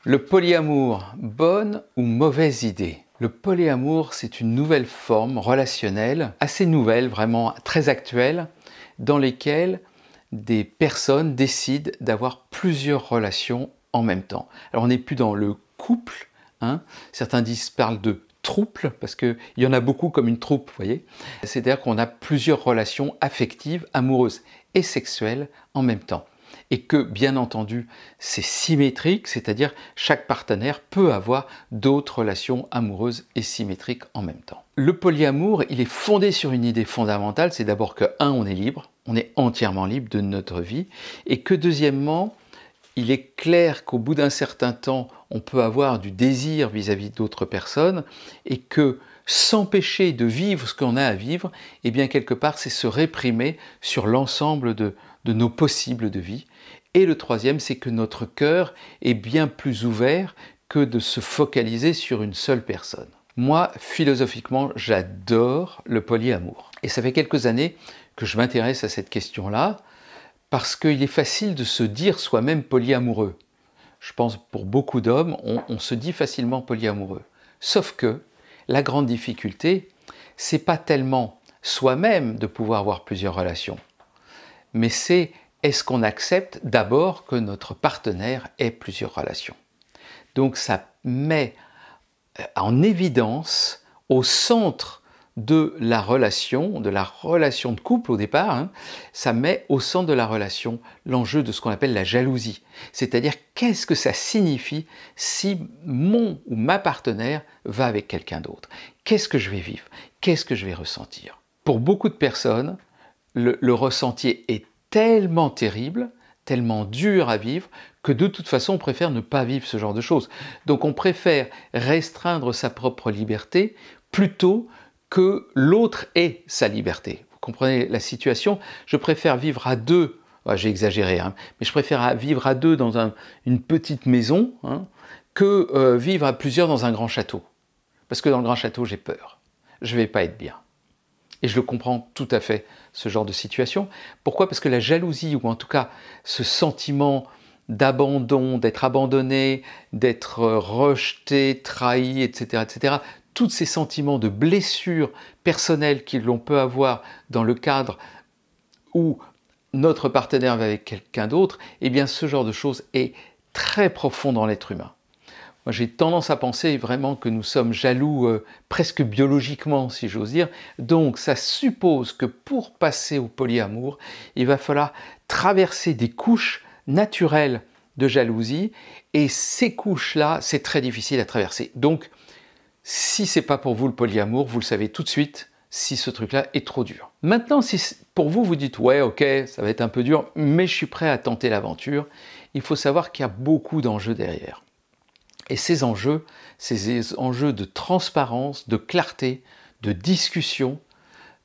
Le polyamour, bonne ou mauvaise idée? Le polyamour, c'est une nouvelle forme relationnelle, assez nouvelle, vraiment très actuelle, dans lesquelles des personnes décident d'avoir plusieurs relations en même temps. Alors on n'est plus dans le couple, hein. Certains parlent de trouble, parce qu'il y en a beaucoup comme une troupe, vous voyez. C'est-à-dire qu'on a plusieurs relations affectives, amoureuses et sexuelles en même temps. Et que, bien entendu, c'est symétrique, c'est-à-dire chaque partenaire peut avoir d'autres relations amoureuses et symétriques en même temps. Le polyamour, il est fondé sur une idée fondamentale, c'est d'abord que, on est libre, on est entièrement libre de notre vie, et que deuxièmement, il est clair qu'au bout d'un certain temps, on peut avoir du désir vis-à-vis d'autres personnes, et que s'empêcher de vivre ce qu'on a à vivre, eh bien quelque part, c'est se réprimer sur l'ensemble de nos possibles de vie. Et le troisième, c'est que notre cœur est bien plus ouvert que de se focaliser sur une seule personne. Moi, philosophiquement, j'adore le polyamour. Et ça fait quelques années que je m'intéresse à cette question-là, parce qu'il est facile de se dire soi-même polyamoureux. Je pense pour beaucoup d'hommes, on se dit facilement polyamoureux. Sauf que la grande difficulté, c'est pas tellement soi-même de pouvoir avoir plusieurs relations, mais c'est est-ce qu'on accepte d'abord que notre partenaire ait plusieurs relations. Donc ça met en évidence au centre de la relation de couple au départ, hein, ça met au centre de la relation l'enjeu de ce qu'on appelle la jalousie. C'est-à-dire qu'est-ce que ça signifie si mon ou ma partenaire va avec quelqu'un d'autre? Qu'est-ce que je vais vivre? Qu'est-ce que je vais ressentir? Pour beaucoup de personnes, le ressenti est tellement terrible, tellement dur à vivre, que de toute façon on préfère ne pas vivre ce genre de choses. Donc on préfère restreindre sa propre liberté plutôt que l'autre ait sa liberté. Vous comprenez la situation? Je préfère vivre à deux, j'ai exagéré, hein, mais je préfère vivre à deux dans une petite maison, hein, que vivre à plusieurs dans un grand château. Parce que dans le grand château, j'ai peur. Je ne vais pas être bien. Et je le comprends tout à fait, ce genre de situation. Pourquoi? Parce que la jalousie, ou en tout cas ce sentiment d'abandon, d'être abandonné, d'être rejeté, trahi, etc., tous ces sentiments de blessures personnelles que l'on peut avoir dans le cadre où notre partenaire va avec quelqu'un d'autre, eh bien ce genre de choses est très profond dans l'être humain. Moi, j'ai tendance à penser vraiment que nous sommes jaloux presque biologiquement, si j'ose dire. Donc, ça suppose que pour passer au polyamour, il va falloir traverser des couches naturelles de jalousie. Et ces couches-là, c'est très difficile à traverser. Donc, si ce n'est pas pour vous le polyamour, vous le savez tout de suite si ce truc-là est trop dur. Maintenant, si pour vous, vous dites « ouais, ok, ça va être un peu dur, mais je suis prêt à tenter l'aventure », il faut savoir qu'il y a beaucoup d'enjeux derrière. Et ces enjeux de transparence, de clarté, de discussion,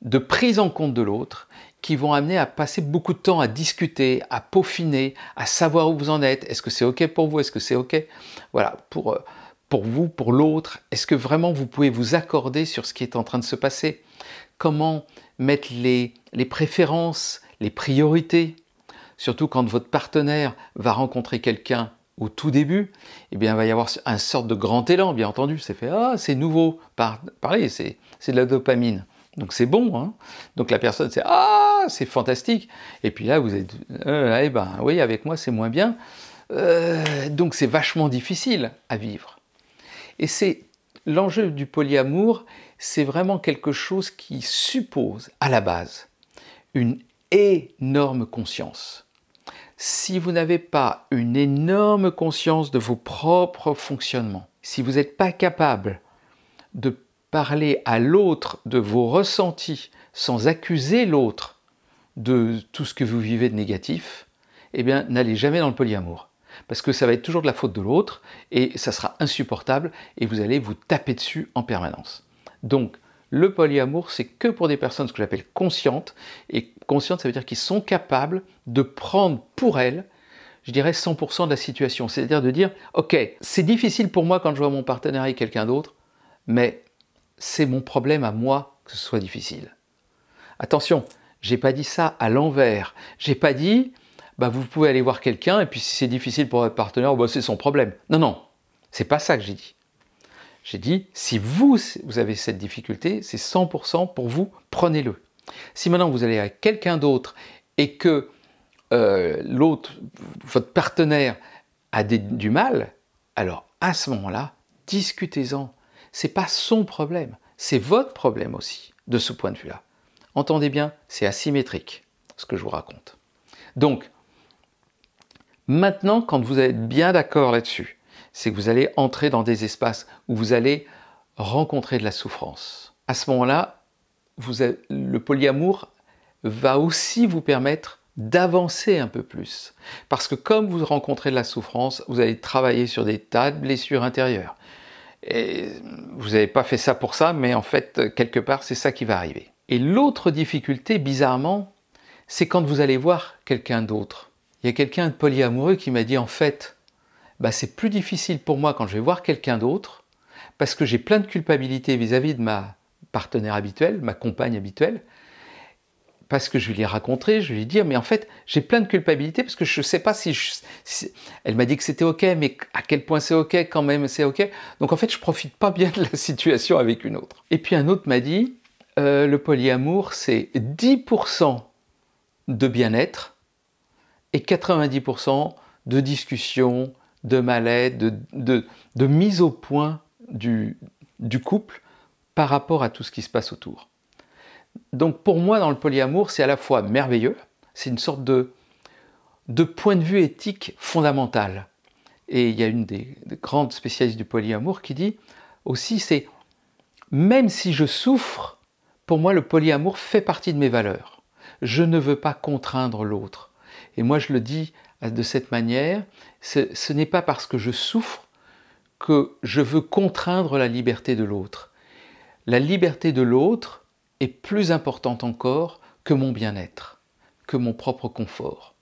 de prise en compte de l'autre, qui vont amener à passer beaucoup de temps à discuter, à peaufiner, à savoir où vous en êtes. Est-ce que c'est OK pour vous? Est-ce que c'est OK? Voilà, pour vous, pour l'autre. Est-ce que vraiment vous pouvez vous accorder sur ce qui est en train de se passer? Comment mettre les préférences, les priorités? Surtout quand votre partenaire va rencontrer quelqu'un au tout début, eh bien, il va y avoir un sorte de grand élan, bien entendu. C'est fait, c'est nouveau, parlez, c'est de la dopamine. Donc c'est bon, hein. Donc la personne, c'est fantastique. Et puis là, vous êtes, eh ben oui, avec moi, c'est moins bien. Donc c'est vachement difficile à vivre. Et c'est l'enjeu du polyamour, c'est vraiment quelque chose qui suppose, à la base, une énorme conscience. Si vous n'avez pas une énorme conscience de vos propres fonctionnements, si vous n'êtes pas capable de parler à l'autre de vos ressentis sans accuser l'autre de tout ce que vous vivez de négatif, eh bien, n'allez jamais dans le polyamour. Parce que ça va être toujours de la faute de l'autre et ça sera insupportable et vous allez vous taper dessus en permanence. Donc, le polyamour, c'est que pour des personnes, ce que j'appelle conscientes. Et conscientes, ça veut dire qu'ils sont capables de prendre pour elles, je dirais 100% de la situation. C'est-à-dire de dire, ok, c'est difficile pour moi quand je vois mon partenaire avec quelqu'un d'autre, mais c'est mon problème à moi que ce soit difficile. Attention, j'ai pas dit ça à l'envers. J'ai pas dit, vous pouvez aller voir quelqu'un et puis si c'est difficile pour votre partenaire, c'est son problème. Non, non. C'est pas ça que j'ai dit. J'ai dit, si vous avez cette difficulté, c'est 100% pour vous, prenez-le. Si maintenant vous allez à quelqu'un d'autre et que l'autre, votre partenaire, a du mal, alors à ce moment-là, discutez-en. Ce n'est pas son problème, c'est votre problème aussi, de ce point de vue-là. Entendez bien, c'est asymétrique, ce que je vous raconte. Donc, maintenant, quand vous êtes bien d'accord là-dessus, c'est que vous allez entrer dans des espaces où vous allez rencontrer de la souffrance. À ce moment-là, le polyamour va aussi vous permettre d'avancer un peu plus. Parce que comme vous rencontrez de la souffrance, vous allez travailler sur des tas de blessures intérieures. Et vous n'avez pas fait ça pour ça, mais en fait, quelque part, c'est ça qui va arriver. Et l'autre difficulté, bizarrement, c'est quand vous allez voir quelqu'un d'autre. Il y a quelqu'un de polyamoureux qui m'a dit, en fait, c'est plus difficile pour moi quand je vais voir quelqu'un d'autre, parce que j'ai plein de culpabilité vis-à-vis de ma partenaire habituelle, ma compagne habituelle, parce que je lui ai raconté, je lui ai dit, mais en fait, j'ai plein de culpabilité parce que je ne sais pas si... Elle m'a dit que c'était OK, mais à quel point c'est OK, quand même c'est OK. Donc en fait, je ne profite pas bien de la situation avec une autre. Et puis un autre m'a dit, le polyamour, c'est 10% de bien-être et 90% de discussion, de mal-être, de mise au point du couple par rapport à tout ce qui se passe autour. Donc pour moi, dans le polyamour, c'est à la fois merveilleux, c'est une sorte de point de vue éthique fondamental. Et il y a une des grandes spécialistes du polyamour qui dit aussi, c'est même si je souffre, pour moi le polyamour fait partie de mes valeurs. Je ne veux pas contraindre l'autre. Et moi je le dis de cette manière, ce n'est pas parce que je souffre que je veux contraindre la liberté de l'autre. La liberté de l'autre est plus importante encore que mon bien-être, que mon propre confort.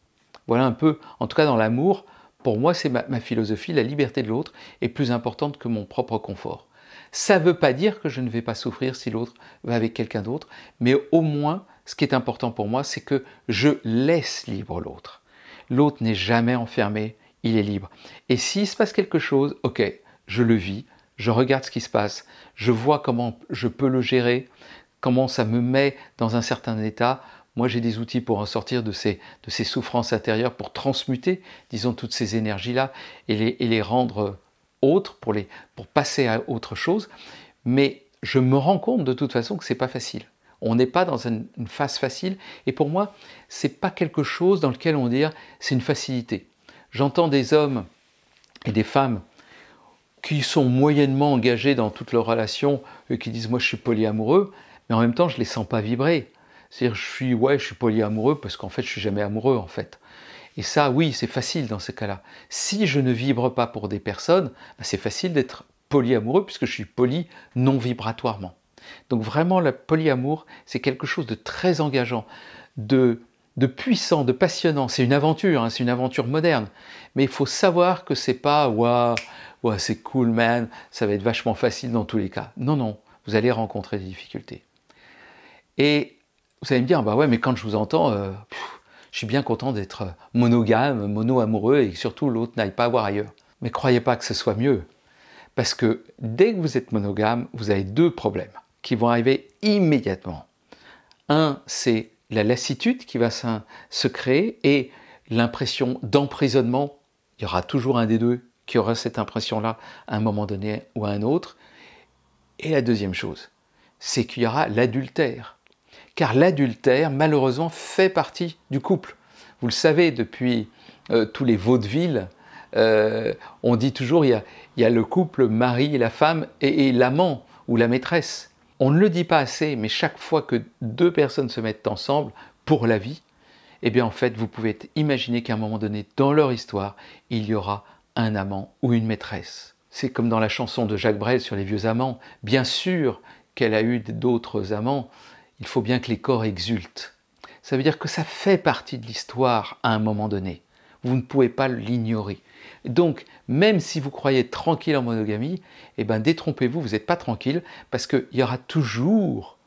Voilà un peu, en tout cas dans l'amour, pour moi c'est ma philosophie, la liberté de l'autre est plus importante que mon propre confort. Ça ne veut pas dire que je ne vais pas souffrir si l'autre va avec quelqu'un d'autre, mais au moins, ce qui est important pour moi, c'est que je laisse libre l'autre. L'autre n'est jamais enfermé, il est libre. Et s'il se passe quelque chose, ok, je le vis, je regarde ce qui se passe, je vois comment je peux le gérer, comment ça me met dans un certain état. Moi, j'ai des outils pour en sortir de ces souffrances intérieures, pour transmuter, disons, toutes ces énergies-là et les rendre autres, pour passer à autre chose. Mais je me rends compte de toute façon que ce n'est pas facile. On n'est pas dans une phase facile. Et pour moi, ce n'est pas quelque chose dans lequel on dit c'est une facilité. J'entends des hommes et des femmes qui sont moyennement engagés dans toutes leurs relations et qui disent « moi je suis polyamoureux », mais en même temps je ne les sens pas vibrer. C'est-à-dire je suis polyamoureux parce qu'en fait je ne suis jamais amoureux en fait. Et ça oui c'est facile dans ces cas-là. Si je ne vibre pas pour des personnes, c'est facile d'être polyamoureux puisque je suis poly non vibratoirement. Donc vraiment le polyamour c'est quelque chose de très engageant, de puissant, de passionnant. C'est une aventure moderne. Mais il faut savoir que c'est pas waouh, c'est cool man, ça va être vachement facile dans tous les cas. Non, non, vous allez rencontrer des difficultés. Et vous allez me dire, bah ouais, mais quand je vous entends, je suis bien content d'être monogame, mono-amoureux et que surtout l'autre n'aille pas voir ailleurs. Mais croyez pas que ce soit mieux. Parce que dès que vous êtes monogame, vous avez deux problèmes qui vont arriver immédiatement. Un, c'est la lassitude qui va se créer et l'impression d'emprisonnement. Il y aura toujours un des deux qui aura cette impression-là à un moment donné ou à un autre. Et la deuxième chose, c'est qu'il y aura l'adultère. Car l'adultère, malheureusement, fait partie du couple. Vous le savez, depuis tous les vaudevilles, on dit toujours il y a le couple, mari et la femme et l'amant ou la maîtresse. On ne le dit pas assez, mais chaque fois que deux personnes se mettent ensemble pour la vie, eh bien en fait, vous pouvez imaginer qu'à un moment donné, dans leur histoire, il y aura un amant ou une maîtresse. C'est comme dans la chanson de Jacques Brel sur les vieux amants. Bien sûr qu'elle a eu d'autres amants, il faut bien que les corps exultent. Ça veut dire que ça fait partie de l'histoire à un moment donné. Vous ne pouvez pas l'ignorer. Donc, même si vous croyez tranquille en monogamie, eh ben, détrompez-vous, vous n'êtes pas tranquille, parce qu'il y aura toujours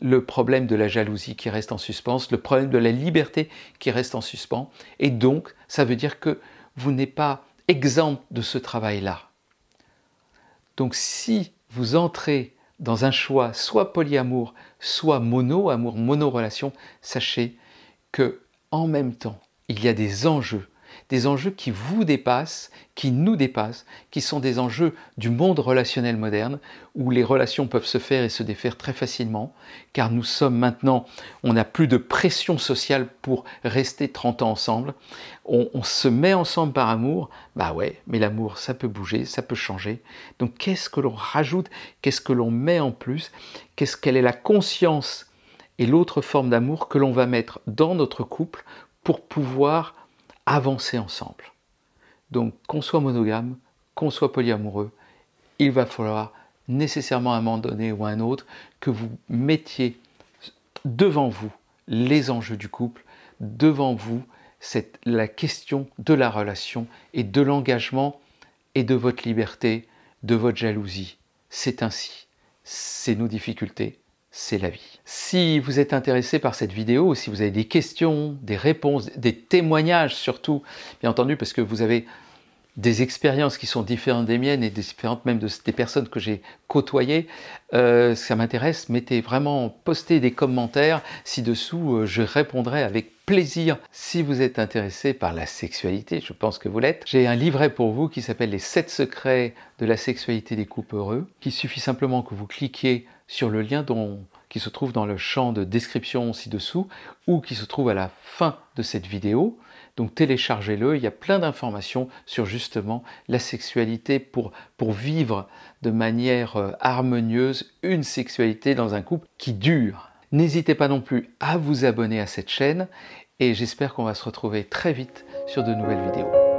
le problème de la jalousie qui reste en suspens, le problème de la liberté qui reste en suspens, et donc, ça veut dire que vous n'êtes pas exempt de ce travail-là. Donc si vous entrez dans un choix soit polyamour, soit mono-amour, mono-relation, sachez que en même temps, il y a des enjeux qui vous dépassent, qui nous dépassent, qui sont des enjeux du monde relationnel moderne, où les relations peuvent se faire et se défaire très facilement, car nous sommes maintenant, on n'a plus de pression sociale pour rester 30 ans ensemble, on se met ensemble par amour, bah ouais, mais l'amour ça peut bouger, ça peut changer, donc qu'est-ce que l'on rajoute, qu'est-ce que l'on met en plus, quelle est la conscience et l'autre forme d'amour que l'on va mettre dans notre couple pour pouvoir avancer ensemble. Donc qu'on soit monogame, qu'on soit polyamoureux, il va falloir nécessairement à un moment donné ou à un autre que vous mettiez devant vous les enjeux du couple, devant vous la question de la relation et de l'engagement et de votre liberté, de votre jalousie. C'est ainsi, c'est nos difficultés, c'est la vie. Si vous êtes intéressé par cette vidéo, si vous avez des questions, des réponses, des témoignages surtout, bien entendu parce que vous avez des expériences qui sont différentes des miennes et différentes même des personnes que j'ai côtoyées, ça m'intéresse, postez des commentaires ci-dessous, je répondrai avec plaisir. Si vous êtes intéressé par la sexualité, je pense que vous l'êtes, j'ai un livret pour vous qui s'appelle « Les 7 secrets de la sexualité des couples heureux », qu'il suffit simplement que vous cliquiez sur le lien qui se trouve dans le champ de description ci-dessous ou qui se trouve à la fin de cette vidéo. Donc téléchargez-le, il y a plein d'informations sur justement la sexualité pour vivre de manière harmonieuse une sexualité dans un couple qui dure. N'hésitez pas non plus à vous abonner à cette chaîne et j'espère qu'on va se retrouver très vite sur de nouvelles vidéos.